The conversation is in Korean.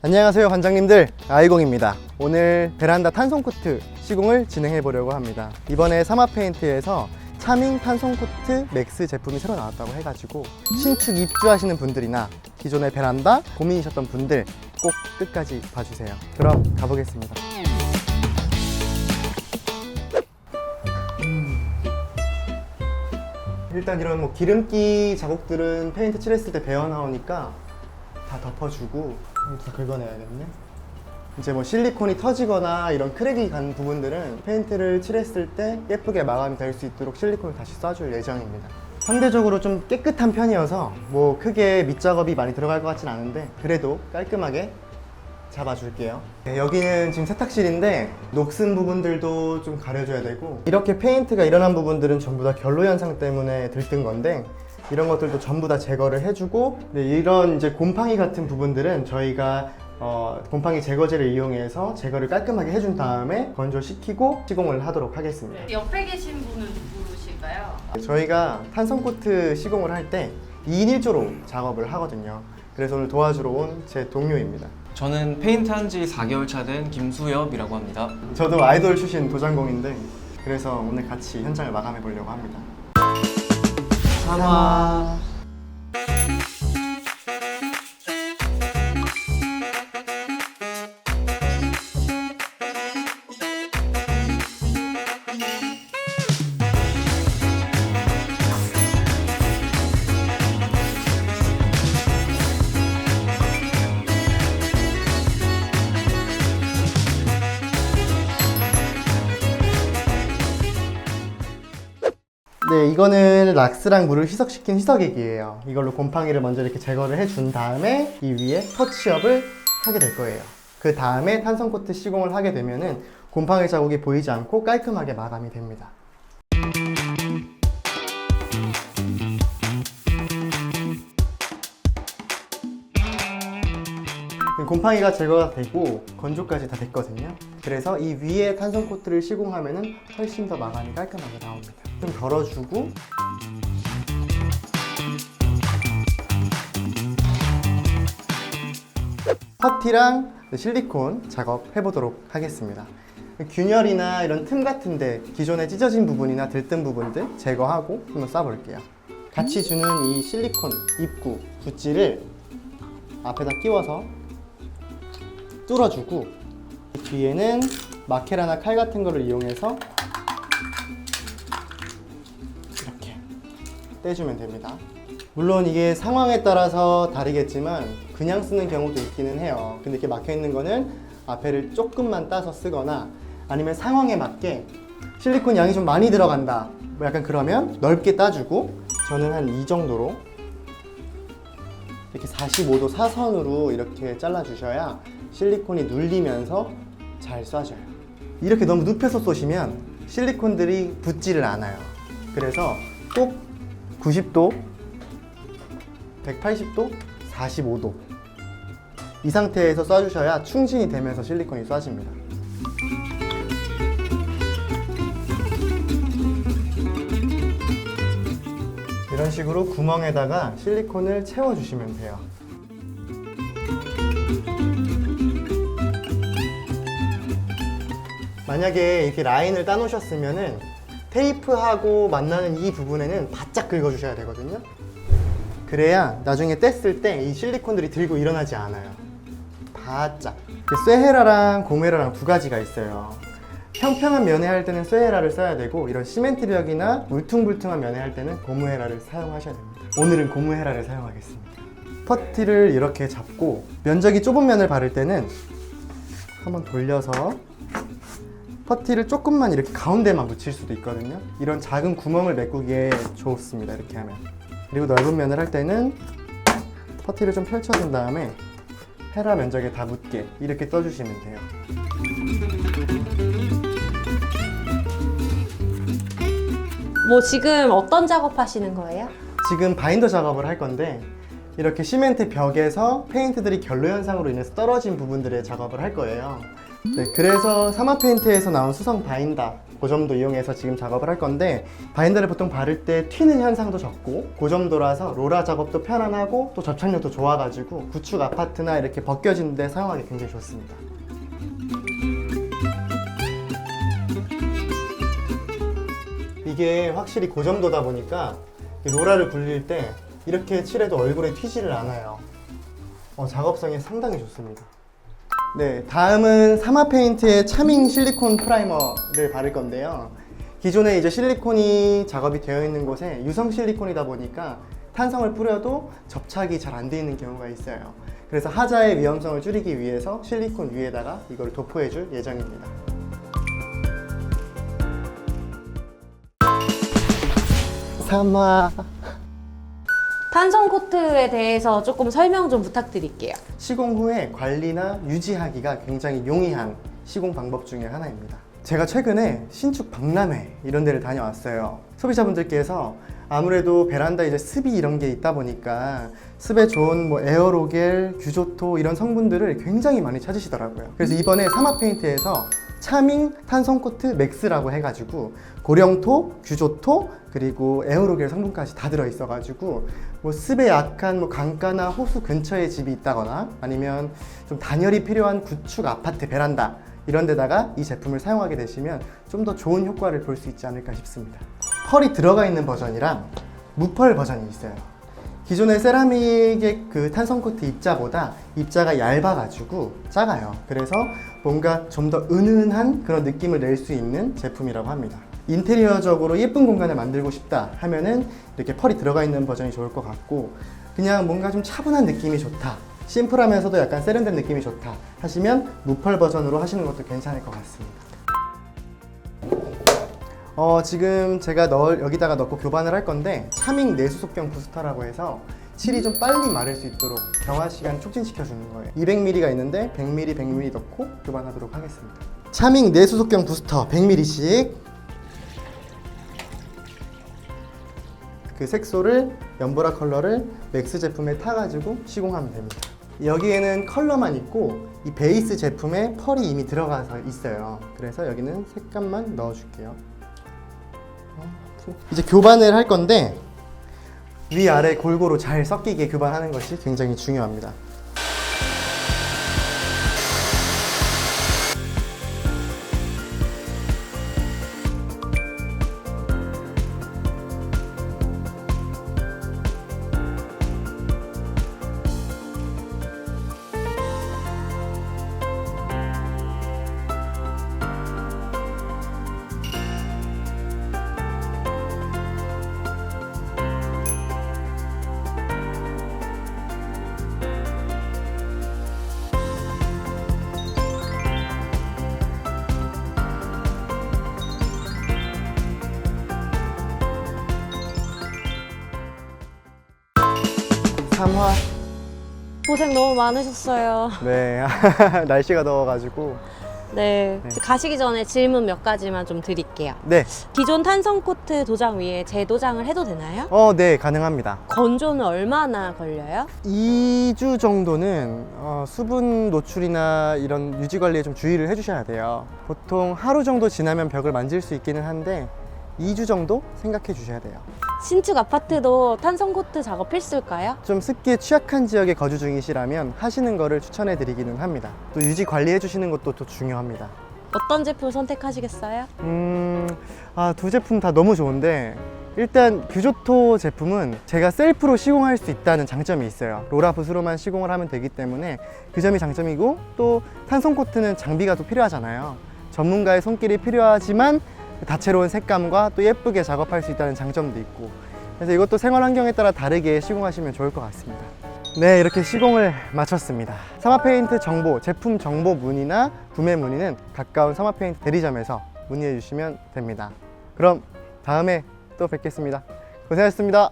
안녕하세요 관장님들, 아이공입니다. 오늘 베란다 탄성코트 시공을 진행해 보려고 합니다. 이번에 사마페인트에서 차밍 탄성코트 맥스 제품이 새로 나왔다고 해가지고 신축 입주하시는 분들이나 기존의 베란다 고민이셨던 분들 꼭 끝까지 봐주세요. 그럼 가보겠습니다. 일단 이런 뭐 기름기 자국들은 페인트 칠했을 때 배어 나오니까 다 덮어주고 다 긁어내야겠네. 이제 뭐 실리콘이 터지거나 이런 크랙이 간 부분들은 페인트를 칠했을 때 예쁘게 마감이 될 수 있도록 실리콘을 다시 쏴줄 예정입니다. 상대적으로 좀 깨끗한 편이어서 뭐 크게 밑작업이 많이 들어갈 것 같진 않은데 그래도 깔끔하게 잡아줄게요. 네, 여기는 지금 세탁실인데 녹슨 부분들도 좀 가려줘야 되고, 이렇게 페인트가 일어난 부분들은 전부 다 결로 현상 때문에 들뜬 건데 이런 것들도 전부 다 제거를 해주고, 네, 이런 이제 곰팡이 같은 부분들은 저희가 곰팡이 제거제를 이용해서 제거를 깔끔하게 해준 다음에 건조시키고 시공을 하도록 하겠습니다. 옆에 계신 분은 누구실까요? 저희가 탄성코트 시공을 할 때 2인 1조로 작업을 하거든요. 그래서 오늘 도와주러 온 제 동료입니다. 저는 페인트 한 지 4개월 차 된 김수엽이라고 합니다. 저도 아이돌 출신 도장공인데 그래서 오늘 같이 현장을 마감해 보려고 합니다. 사마. 네, 이거는 락스랑 물을 희석시킨 희석액이에요. 이걸로 곰팡이를 먼저 이렇게 제거를 해준 다음에 이 위에 터치업을 하게 될 거예요. 그 다음에 탄성코트 시공을 하게 되면은 곰팡이 자국이 보이지 않고 깔끔하게 마감이 됩니다. 곰팡이가 제거가 되고 건조까지 다 됐거든요. 그래서 이 위에 탄성코트를 시공하면은 훨씬 더 마감이 깔끔하게 나옵니다. 좀 덜어주고, 퍼티랑 실리콘 작업해 보도록 하겠습니다. 균열이나 이런 틈 같은데 기존에 찢어진 부분이나 들뜬 부분들 제거하고 한번 쏴볼게요. 같이 주는 이 실리콘 입구 붓지를 앞에다 끼워서 뚫어주고, 뒤에는 마케라나 칼 같은 거를 이용해서 이렇게 떼주면 됩니다. 물론 이게 상황에 따라서 다르겠지만 그냥 쓰는 경우도 있기는 해요. 근데 이렇게 막혀 있는 거는 앞에를 조금만 따서 쓰거나, 아니면 상황에 맞게 실리콘 양이 좀 많이 들어간다 뭐 약간 그러면 넓게 따주고, 저는 한 이 정도로 이렇게 45도 사선으로 이렇게 잘라주셔야 실리콘이 눌리면서 잘 쏴져요. 이렇게 너무 눕혀서 쏘시면 실리콘들이 붙지를 않아요. 그래서 꼭 90도, 180도, 45도 이 상태에서 쏴주셔야 충진이 되면서 실리콘이 쏴집니다. 이런 식으로 구멍에다가 실리콘을 채워주시면 돼요. 만약에 이렇게 라인을 따놓으셨으면은 테이프하고 만나는 이 부분에는 바짝 긁어주셔야 되거든요. 그래야 나중에 뗐을 때 이 실리콘들이 들고 일어나지 않아요. 바짝. 쇠헤라랑 고무헤라랑 두 가지가 있어요. 평평한 면에 할 때는 쇠헤라를 써야 되고, 이런 시멘트 벽이나 울퉁불퉁한 면에 할 때는 고무헤라를 사용하셔야 됩니다. 오늘은 고무헤라를 사용하겠습니다. 퍼티를 이렇게 잡고, 면적이 좁은 면을 바를 때는 한번 돌려서 퍼티를 조금만 이렇게 가운데만 묻힐 수도 있거든요. 이런 작은 구멍을 메꾸기에 좋습니다, 이렇게 하면. 그리고 넓은 면을 할 때는 퍼티를 좀 펼쳐준 다음에 헤라 면적에 다 묻게 이렇게 떠주시면 돼요. 뭐 지금 어떤 작업하시는 거예요? 지금 바인더 작업을 할 건데, 이렇게 시멘트 벽에서 페인트들이 결로 현상으로 인해서 떨어진 부분들의 작업을 할 거예요. 네, 그래서 사마 페인트에서 나온 수성 바인더 고점도 이용해서 지금 작업을 할 건데, 바인더를 보통 바를 때 튀는 현상도 적고 고점도라서 로라 작업도 편안하고 또 접착력도 좋아가지고 구축 아파트나 이렇게 벗겨지는 데 사용하기 굉장히 좋습니다. 이게 확실히 고점도다 보니까 로라를 굴릴 때 이렇게 칠해도 얼굴에 튀지를 않아요. 작업성이 상당히 좋습니다. 네, 다음은 사마 페인트의 차밍 실리콘 프라이머를 바를 건데요. 기존에 이제 실리콘이 작업이 되어 있는 곳에 유성 실리콘이다 보니까 탄성을 뿌려도 접착이 잘 안 돼 있는 경우가 있어요. 그래서 하자의 위험성을 줄이기 위해서 실리콘 위에다가 이걸 도포해 줄 예정입니다. 사마 탄성 코트에 대해서 조금 설명 좀 부탁드릴게요. 시공 후에 관리나 유지하기가 굉장히 용이한 시공 방법 중에 하나입니다. 제가 최근에 신축 박람회 이런 데를 다녀왔어요. 소비자분들께서 아무래도 베란다 이제 습이 이런 게 있다 보니까 습에 좋은 뭐 에어로겔, 규조토 이런 성분들을 굉장히 많이 찾으시더라고요. 그래서 이번에 사마 페인트에서 차밍 탄성 코트 맥스라고 해가지고 고령토, 규조토, 그리고 에어로겔 성분까지 다 들어있어가지고 뭐 습에 약한 뭐 강가나 호수 근처에 집이 있다거나 아니면 좀 단열이 필요한 구축 아파트 베란다 이런 데다가 이 제품을 사용하게 되시면 좀 더 좋은 효과를 볼 수 있지 않을까 싶습니다. 펄이 들어가 있는 버전이랑 무펄 버전이 있어요. 기존의 세라믹의 그 탄성 코트 입자보다 입자가 얇아가지고 작아요. 그래서 뭔가 좀 더 은은한 그런 느낌을 낼 수 있는 제품이라고 합니다. 인테리어적으로 예쁜 공간을 만들고 싶다 하면은 이렇게 펄이 들어가 있는 버전이 좋을 것 같고, 그냥 뭔가 좀 차분한 느낌이 좋다, 심플하면서도 약간 세련된 느낌이 좋다 하시면 무펄 버전으로 하시는 것도 괜찮을 것 같습니다. 지금 제가 여기다가 넣고 교반을 할 건데, 차밍 내수속경 부스터라고 해서 칠이 좀 빨리 마를 수 있도록 경화 시간 촉진시켜 주는 거예요. 200ml가 있는데 100ml, 100ml 넣고 교반하도록 하겠습니다. 차밍 내수속경 부스터 100ml씩 그 색소를 연보라 컬러를 맥스 제품에 타가지고 시공하면 됩니다. 여기에는 컬러만 있고 이 베이스 제품에 펄이 이미 들어가서 있어요. 그래서 여기는 색감만 넣어줄게요. 이제 교반을 할 건데 위아래 골고루 잘 섞이게 교반하는 것이 굉장히 중요합니다. 삼화. 고생 너무 많으셨어요. 네, 날씨가 더워가지고. 네. 네. 가시기 전에 질문 몇 가지만 좀 드릴게요. 네, 기존 탄성 코트 도장 위에 재도장을 해도 되나요? 네, 가능합니다. 건조는 얼마나 걸려요? 2주 정도는 수분 노출이나 이런 유지 관리에 좀 주의를 해주셔야 돼요. 보통 하루 정도 지나면 벽을 만질 수 있기는 한데 2주 정도 생각해 주셔야 돼요. 신축 아파트도 탄성 코트 작업 필수일까요? 좀 습기에 취약한 지역에 거주 중이시라면 하시는 거를 추천해 드리기는 합니다. 또 유지 관리해 주시는 것도 또 중요합니다. 어떤 제품 선택하시겠어요? 두 제품 다 너무 좋은데, 일단 규조토 제품은 제가 셀프로 시공할 수 있다는 장점이 있어요. 로라 붓으로만 시공을 하면 되기 때문에 그 점이 장점이고, 또 탄성 코트는 장비가 또 필요하잖아요. 전문가의 손길이 필요하지만 다채로운 색감과 또 예쁘게 작업할 수 있다는 장점도 있고, 그래서 이것도 생활 환경에 따라 다르게 시공하시면 좋을 것 같습니다. 네, 이렇게 시공을 마쳤습니다. 사마페인트 정보, 제품 정보 문의나 구매 문의는 가까운 사마페인트 대리점에서 문의해 주시면 됩니다. 그럼 다음에 또 뵙겠습니다. 고생하셨습니다.